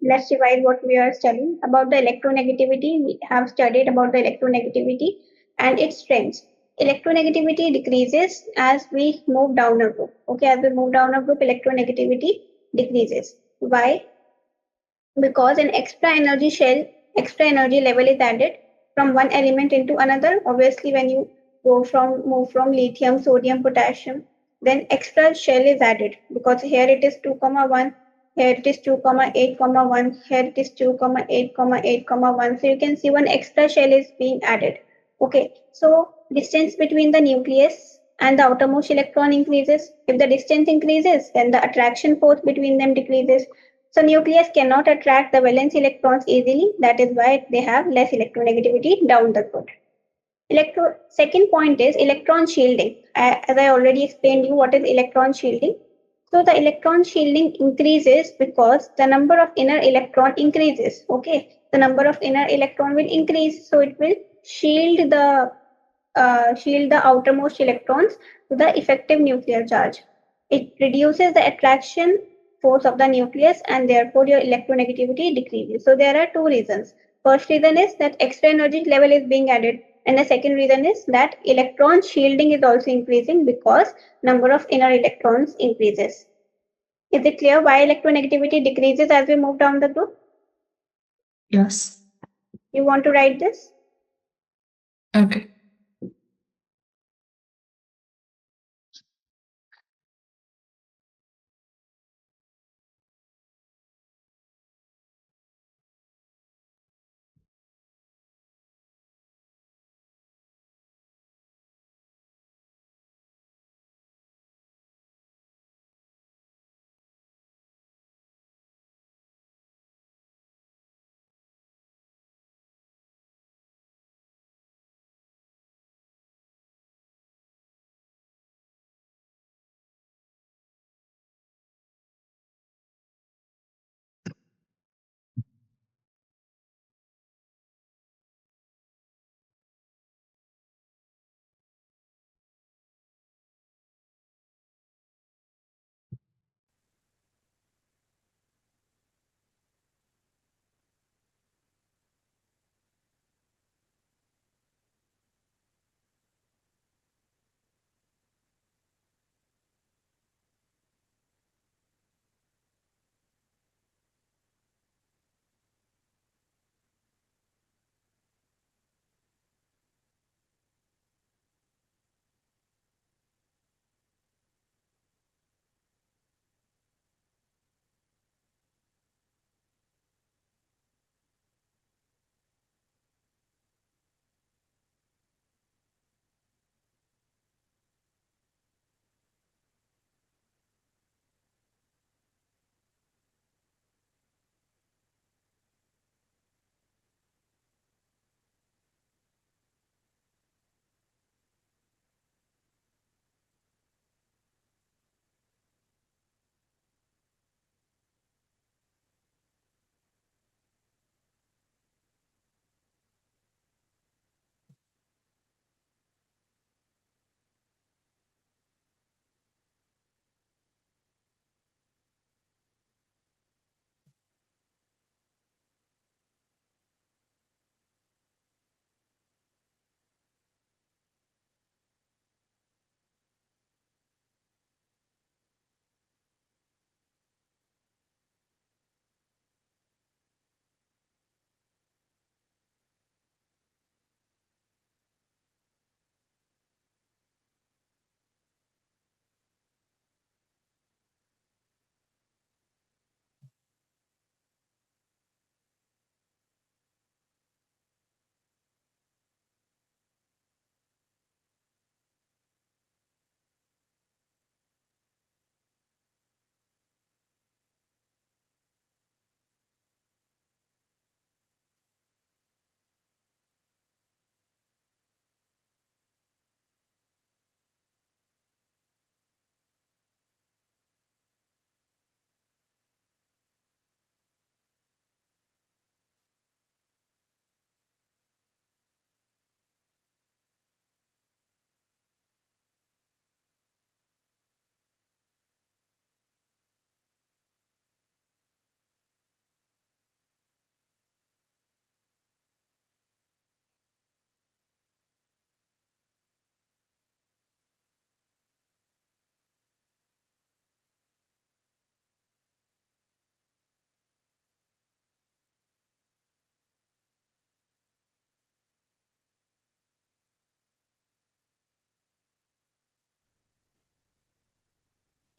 Let's revise what we are studying about the electronegativity. We have studied about the electronegativity and its strengths. Electronegativity decreases as we move down a group. Okay, as we move down a group, electronegativity decreases. Why? Because an extra energy level is added from one element into another. Obviously, when you move from lithium, sodium, potassium, then extra shell is added because here it is 2 comma 1, here it is 2 comma 8 comma 1, here it is 2 comma 8 comma 8 comma 1. So you can see one extra shell is being added. Okay, so distance between the nucleus and the outermost electron increases. If the distance increases, then the attraction force between them decreases. So nucleus cannot attract the valence electrons easily. That is why they have less electronegativity down the road. Second point is electron shielding. As I already explained you what is electron shielding. So the electron shielding increases because the number of inner electron increases. Okay, the number of inner electron will increase, so it will shield the outermost electrons to the effective nuclear charge. It reduces the attraction force of the nucleus and therefore your electronegativity decreases. So there are two reasons. First reason is that extra energy level is being added, and the second reason is that electron shielding is also increasing because number of inner electrons increases. Is it clear why electronegativity decreases as we move down the group? Yes. You want to write this? Okay.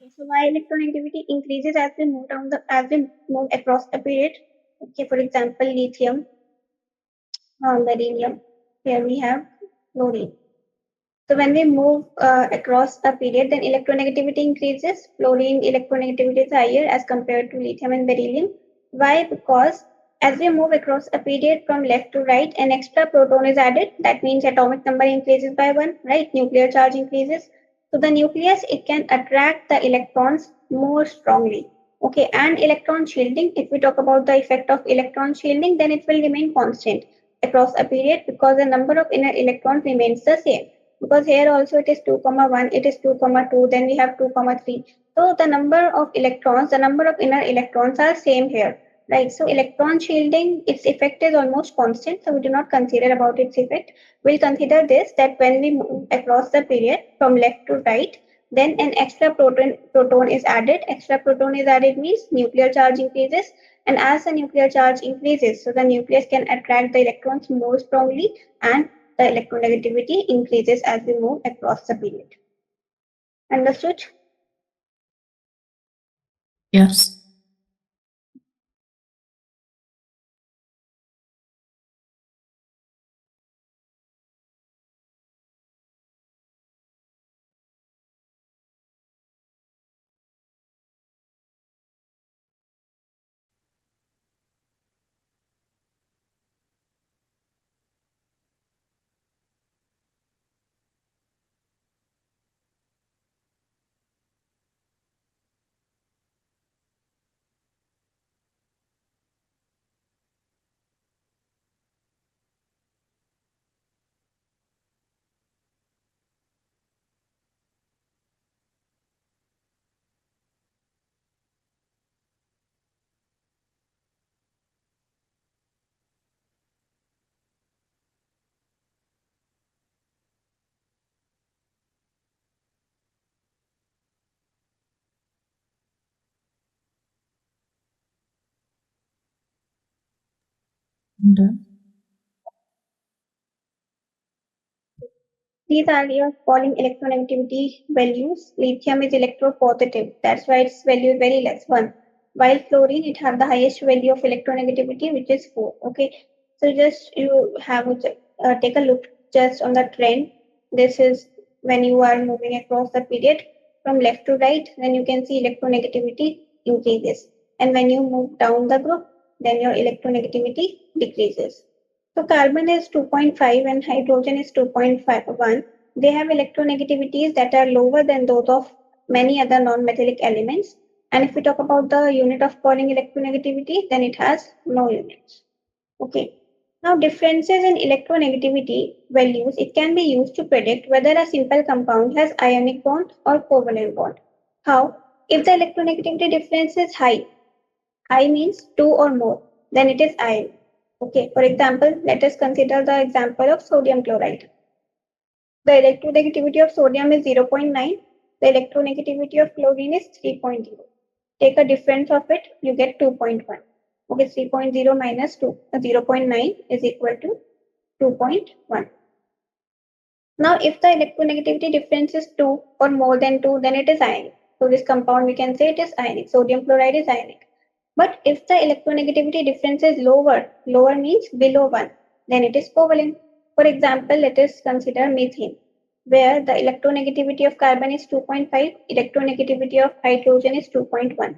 Okay, so why electronegativity increases as we move across a period. Okay, for example, lithium, beryllium. Here we have fluorine. So when we move across a period, then electronegativity increases. Fluorine electronegativity is higher as compared to lithium and beryllium. Why? Because as we move across a period from left to right, an extra proton is added. That means atomic number increases by one, right? Nuclear charge increases. So the nucleus, it can attract the electrons more strongly. Okay, and electron shielding, if we talk about the effect of electron shielding, then it will remain constant across a period because the number of inner electrons remains the same, because here also it is 2 comma 1, it is 2 comma 2, then we have 2 comma 3. So the number of electrons, the number of inner electrons are same here, right? So electron shielding, its effect is almost constant, so we do not consider about its effect. We'll consider this, that when we move across the period from left to right, then an extra proton is added. Extra proton is added means nuclear charge increases, and as the nuclear charge increases, so the nucleus can attract the electrons more strongly, and the electronegativity increases as we move across the period. Understood? Yes. I'm done. These are your Pauling electronegativity values. Lithium is electropositive. That's why its value is very less, 1. While fluorine, it has the highest value of electronegativity, which is 4. Okay. So just you have to take a look just on the trend. This is when you are moving across the period from left to right, then you can see electronegativity increases. And when you move down the group, then your electronegativity decreases. So carbon is 2.5 and hydrogen is 2.51. They have electronegativities that are lower than those of many other non-metallic elements. And if we talk about the unit of Pauling electronegativity, then it has no units. Okay. Now differences in electronegativity values, it can be used to predict whether a simple compound has ionic bond or covalent bond. How? If the electronegativity difference is high, high means 2 or more, then it is ion. Okay, for example, let us consider the example of sodium chloride. The electronegativity of sodium is 0.9. The electronegativity of chlorine is 3.0. Take a difference of it, you get 2.1. Okay, 3.0 minus 0.9 is equal to 2.1. Now, if the electronegativity difference is 2 or more than 2, then it is ionic. So this compound, we can say it is ionic. Sodium chloride is ionic. But if the electronegativity difference is lower, lower means below 1, then it is covalent. For example, let us consider methane, where the electronegativity of carbon is 2.5, electronegativity of hydrogen is 2.1.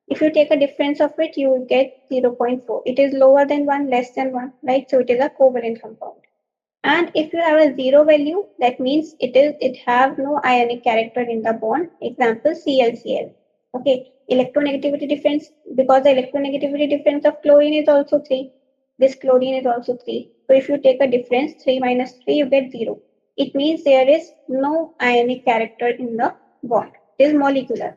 If you take a difference of it, you will get 0.4. It is lower than 1, less than 1, right? So it is a covalent compound. And if you have a zero value, that means it have no ionic character in the bond. Example, ClCl. Okay, electronegativity difference, because the electronegativity difference of chlorine is also 3. This chlorine is also 3. So if you take a difference, 3 minus 3, you get 0. It means there is no ionic character in the bond. It is molecular.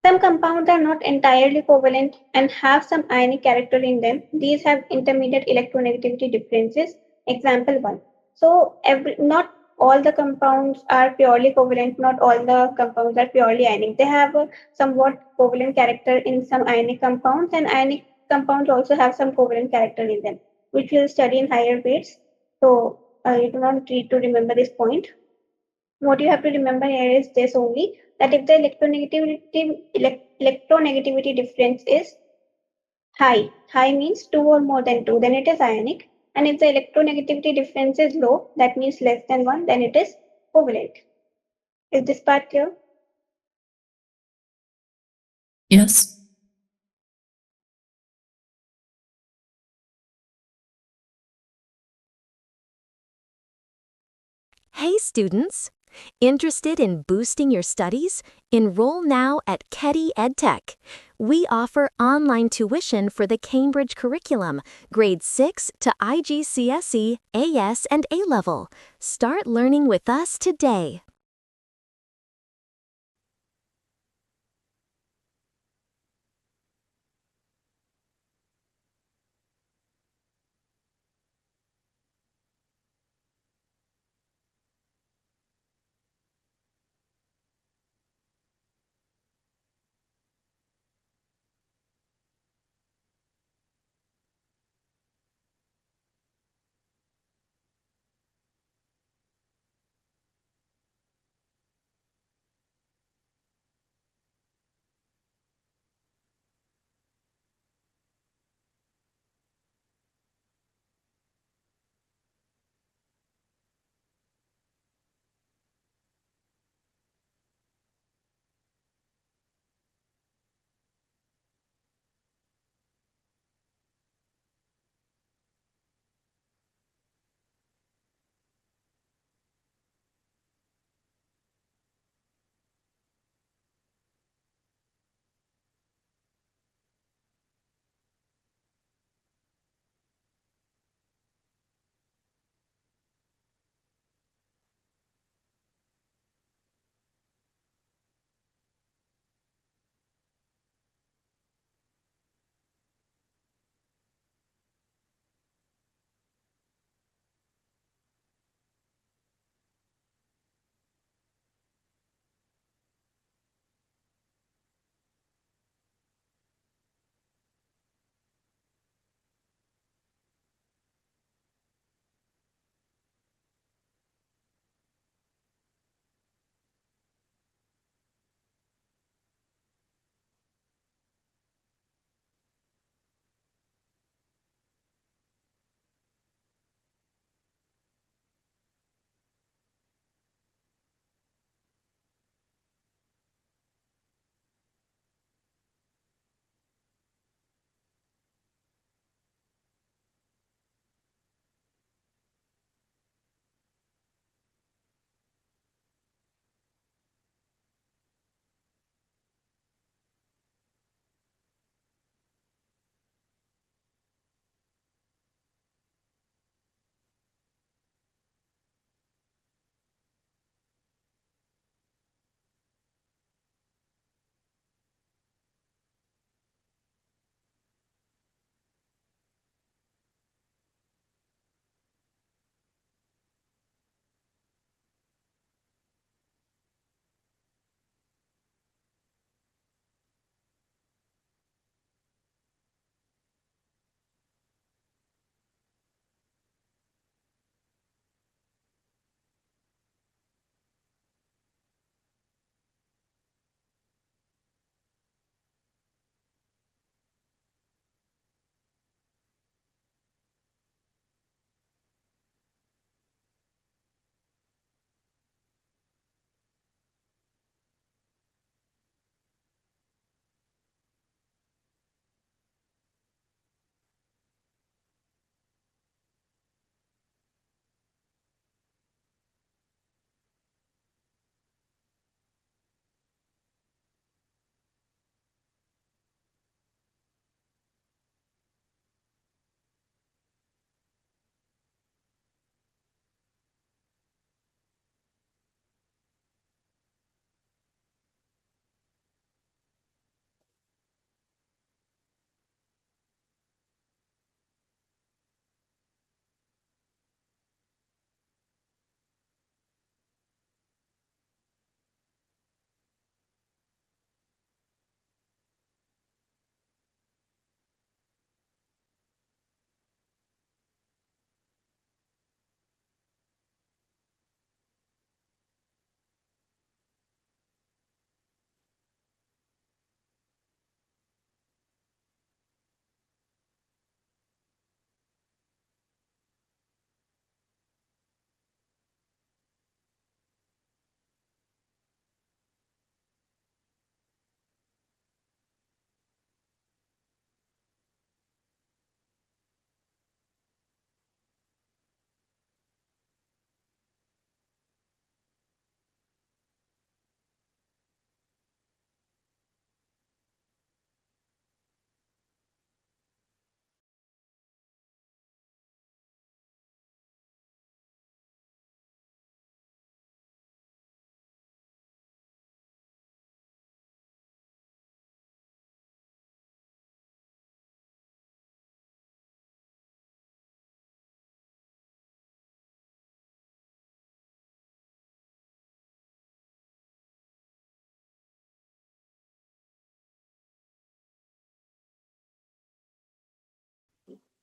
Some compounds are not entirely covalent and have some ionic character in them. These have intermediate electronegativity differences. Example 1. So not all the compounds are purely covalent, not all the compounds are purely ionic. They have a somewhat covalent character in some ionic compounds, and ionic compounds also have some covalent character in them, which we'll study in higher grades. So you do not need to remember this point. What you have to remember here is this only, that if the electronegativity difference is high means 2 or more than 2, then it is ionic. And if the electronegativity difference is low, that means less than 1, then it is covalent. Is this part clear? Yes. Hey students! Interested in boosting your studies? Enroll now at Keddy Edtech. We offer online tuition for the Cambridge curriculum, grades 6 to IGCSE, AS, and A-level. Start learning with us today.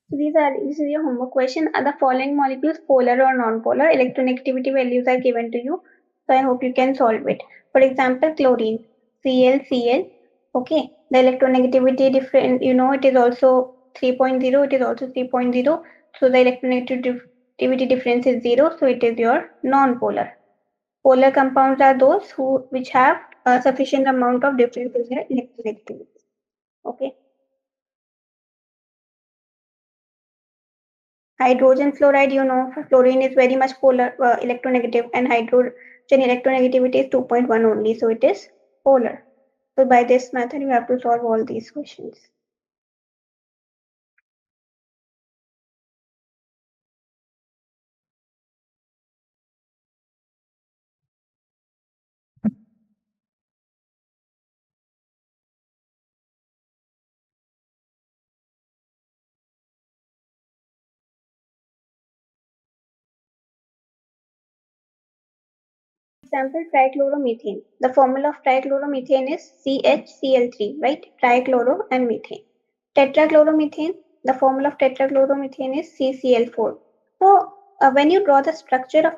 So this is your homework question. Are the following molecules polar or non-polar? Electronegativity values are given to you. So I hope you can solve it. For example, chlorine, Cl. Okay, the electronegativity different, it is also 3.0, it is also 3.0. So the electronegativity difference is 0. So it is your non-polar. Polar compounds are those which have a sufficient amount of difference in their electronegativity. Okay. Hydrogen fluoride, fluorine is very much polar, electronegative, and hydrogen electronegativity is 2.1 only, so it is polar. So by this method, you have to solve all these questions. Example, trichloromethane. The formula of trichloromethane is CHCl3, right? Trichloro and methane. Tetrachloromethane, the formula of tetrachloromethane is CCl4. So when you draw the structure of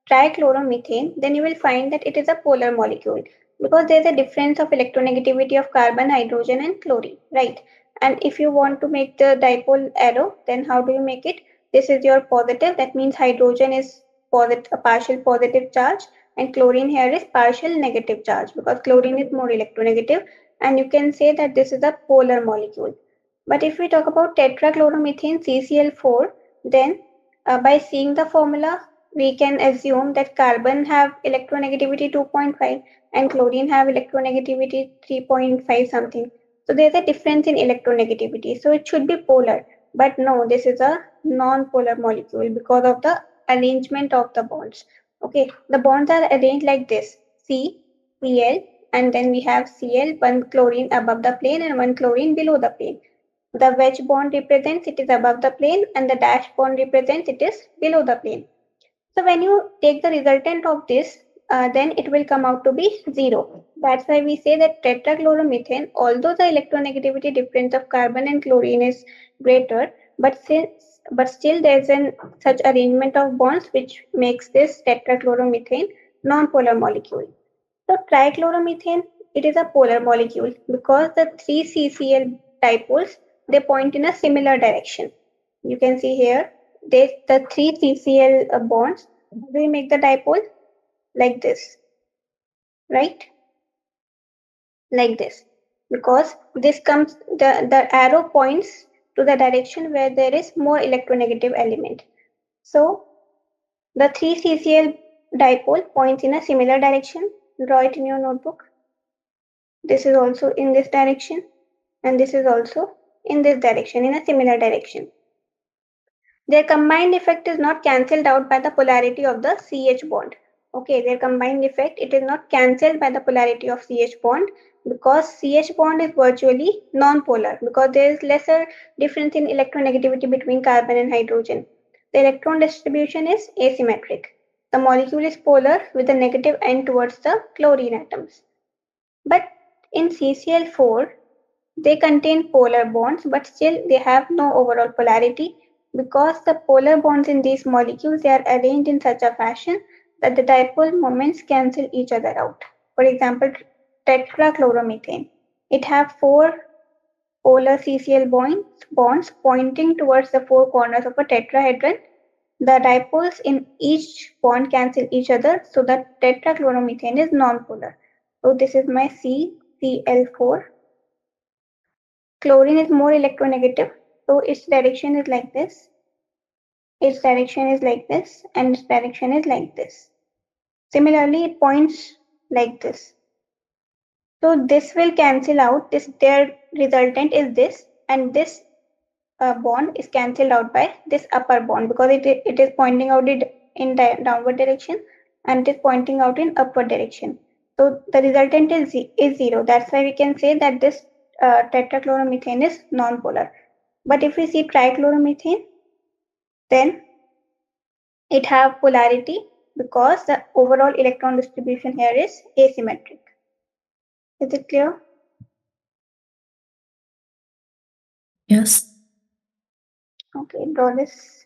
trichloromethane, then you will find that it is a polar molecule because there is a difference of electronegativity of carbon, hydrogen, and chlorine, right? And if you want to make the dipole arrow, then how do you make it? This is your positive, that means hydrogen is positive, a partial positive charge, and chlorine here is partial negative charge because chlorine is more electronegative, and you can say that this is a polar molecule. But if we talk about tetrachloromethane CCl4, then by seeing the formula, we can assume that carbon have electronegativity 2.5 and chlorine have electronegativity 3.5 something. So there's a difference in electronegativity. So it should be polar. But no, this is a non-polar molecule because of the arrangement of the bonds. Okay, the bonds are arranged like this: C, Cl, and then we have Cl, one chlorine above the plane and one chlorine below the plane. The wedge bond represents it is above the plane, and the dash bond represents it is below the plane. So when you take the resultant of this, then it will come out to be 0. That's why we say that tetrachloromethane, although the electronegativity difference of carbon and chlorine is greater, but still there's an such arrangement of bonds which makes this tetrachloromethane non-polar molecule. So trichloromethane, it is a polar molecule because the three CCl dipoles, they point in a similar direction. You can see here, the three CCl bonds, we make the dipole like this, right? Like this. Because this comes, the arrow points to the direction where there is more electronegative element. So the three CCl dipole points in a similar direction. Draw it in your notebook. This is also in this direction, and this is also in this direction, in a similar direction. Their combined effect is not cancelled out by the polarity of the CH bond. Okay, their combined effect, it is not cancelled by the polarity of CH bond because CH bond is virtually non-polar because there is lesser difference in electronegativity between carbon and hydrogen. The electron distribution is asymmetric. The molecule is polar with the negative end towards the chlorine atoms. But in CCl4, they contain polar bonds, but still they have no overall polarity because the polar bonds in these molecules, they are arranged in such a fashion that the dipole moments cancel each other out. For example, tetrachloromethane. It have four polar CCl bonds pointing towards the four corners of a tetrahedron. The dipoles in each bond cancel each other, so that tetrachloromethane is non-polar. So this is my CCl4. Chlorine is more electronegative, so its direction is like this. Its direction is like this, and its direction is like this. Similarly, it points like this. So this will cancel out. Their resultant is this, and this bond is cancelled out by this upper bond because it is pointing out it in downward direction and it is pointing out in upward direction. So the resultant is 0. That's why we can say that this tetrachloromethane is non-polar. But if we see trichloromethane, then it have polarity because the overall electron distribution here is asymmetric. Is it clear? Yes. Okay, draw this.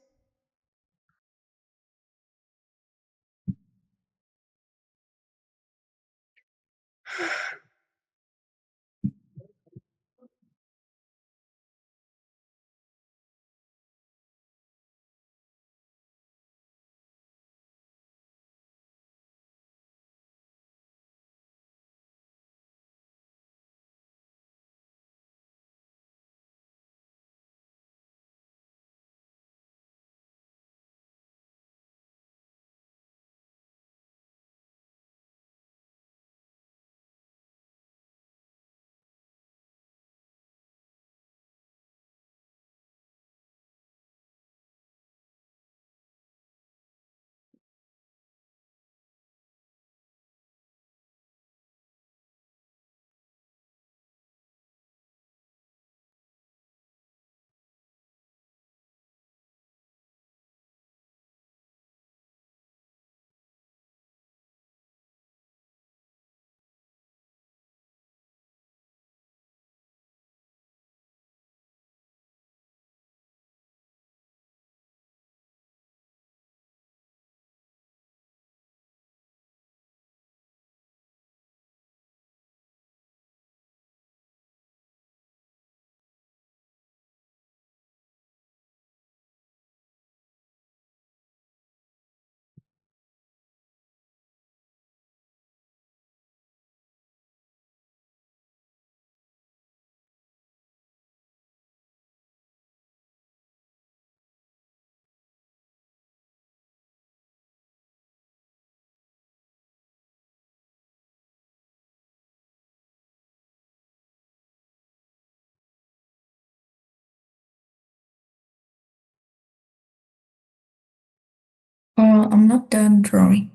I'm not done drawing.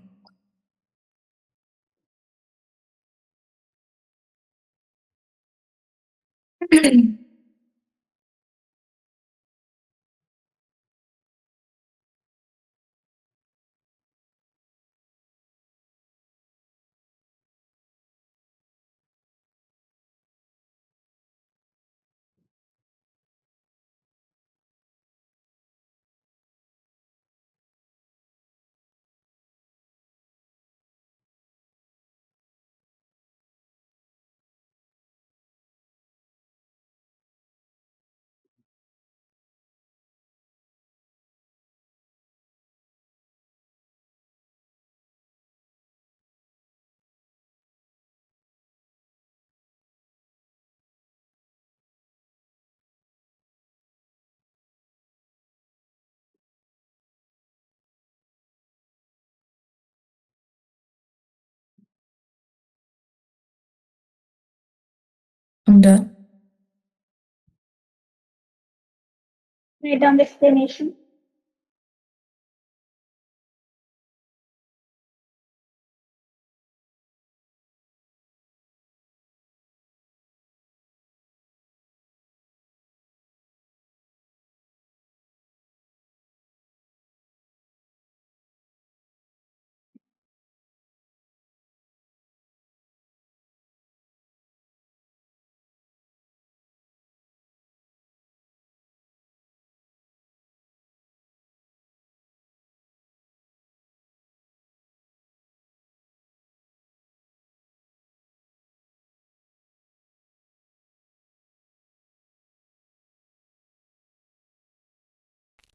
I'm done. Write down the explanation.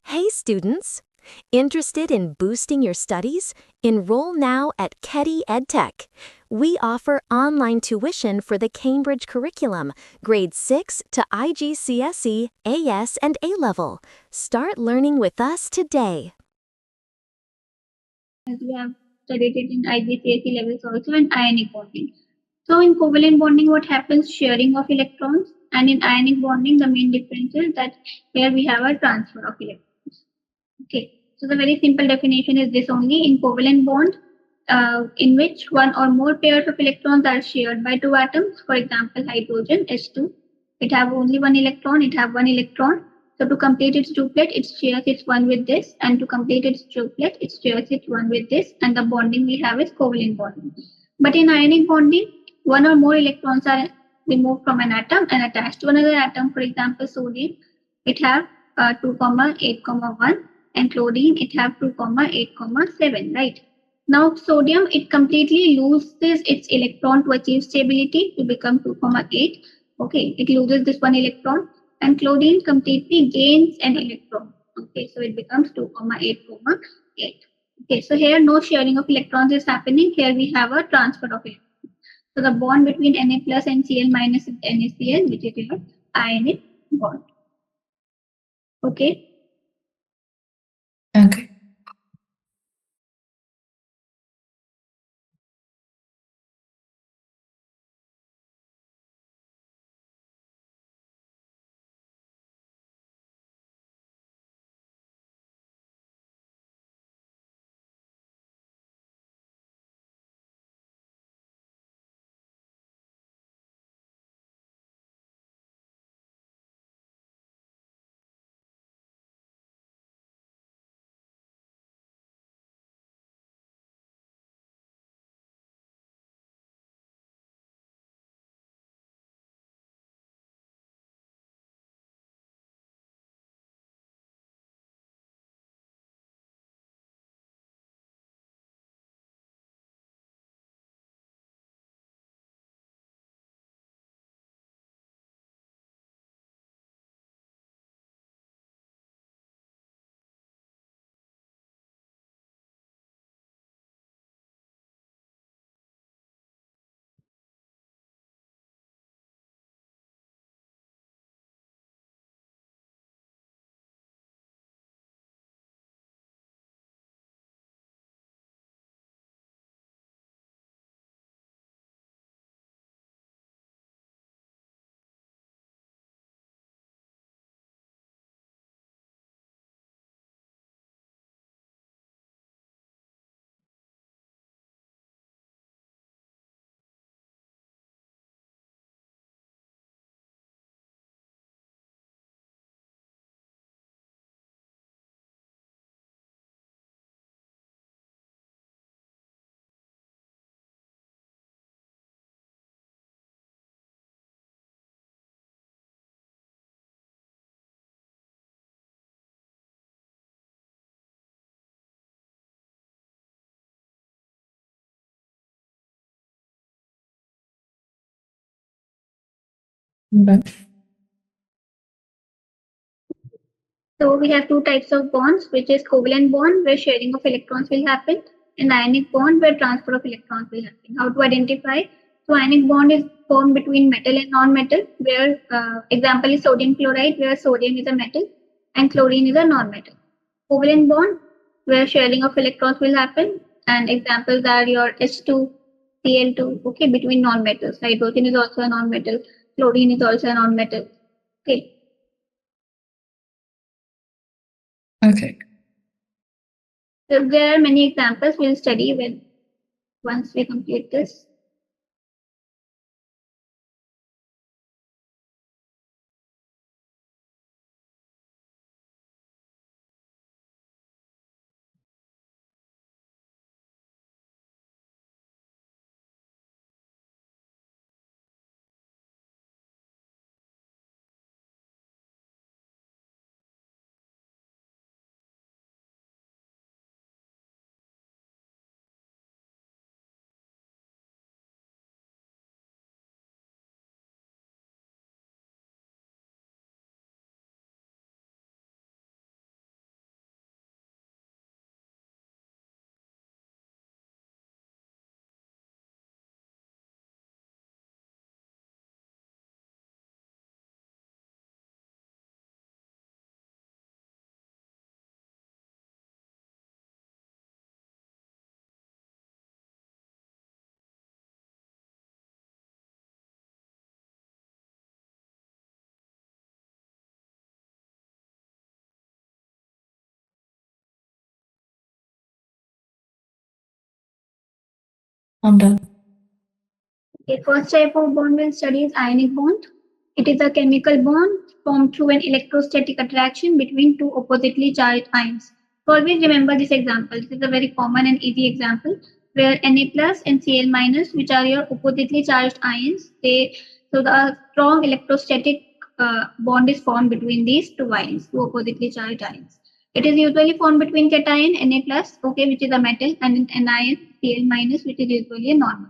Hey students! Interested in boosting your studies? Enroll now at Keddy Edtech. We offer online tuition for the Cambridge curriculum, grades 6 to IGCSE, AS, and A-level. Start learning with us today. As we have studied it in IGCSE levels also, and ionic bonding. So in covalent bonding, what happens? Sharing of electrons, and in ionic bonding, the main difference is that here we have a transfer of electrons. Okay, so the very simple definition is this only: in covalent bond, in which one or more pairs of electrons are shared by two atoms. For example, hydrogen H2, it have only one electron, it have one electron. So to complete its duplet, it shares its one with this, and to complete its triplet, it shares its one with this, and the bonding we have is covalent bonding. But in ionic bonding, one or more electrons are removed from an atom and attached to another atom. For example, sodium, it have 2, 8, 1, and chlorine it have 2, 8, 7, right? Now sodium it completely loses its electron to achieve stability to become 2, 8. Okay, it loses this one electron, and chlorine completely gains an electron. Okay, so it becomes 2, 8, 8. Okay, so here no sharing of electrons is happening. Here we have a transfer of electrons. So the bond between Na plus and Cl minus is NaCl, which is your ionic bond. Okay. Okay. I'm done. So we have two types of bonds, which is covalent bond where sharing of electrons will happen, and ionic bond where transfer of electrons will happen. How to identify? So ionic bond is formed between metal and non-metal, where example is sodium chloride, where sodium is a metal and chlorine is a non-metal. Covalent bond where sharing of electrons will happen, and examples are your H2, Cl2, okay, between non-metals. Hydrogen is also a non-metal, chlorine is also a non-metal. Okay. Okay. So there are many examples we'll study when once we complete this. I'm done. Okay, first type of bond we'll study is ionic bond. It is a chemical bond formed through an electrostatic attraction between two oppositely charged ions. So always remember this example. This is a very common and easy example where Na plus and Cl minus, which are your oppositely charged ions, the strong electrostatic bond is formed between these two ions, two oppositely charged ions. It is usually formed between cation Na plus, okay, which is a metal, and an anion Cl minus, which is usually a normal.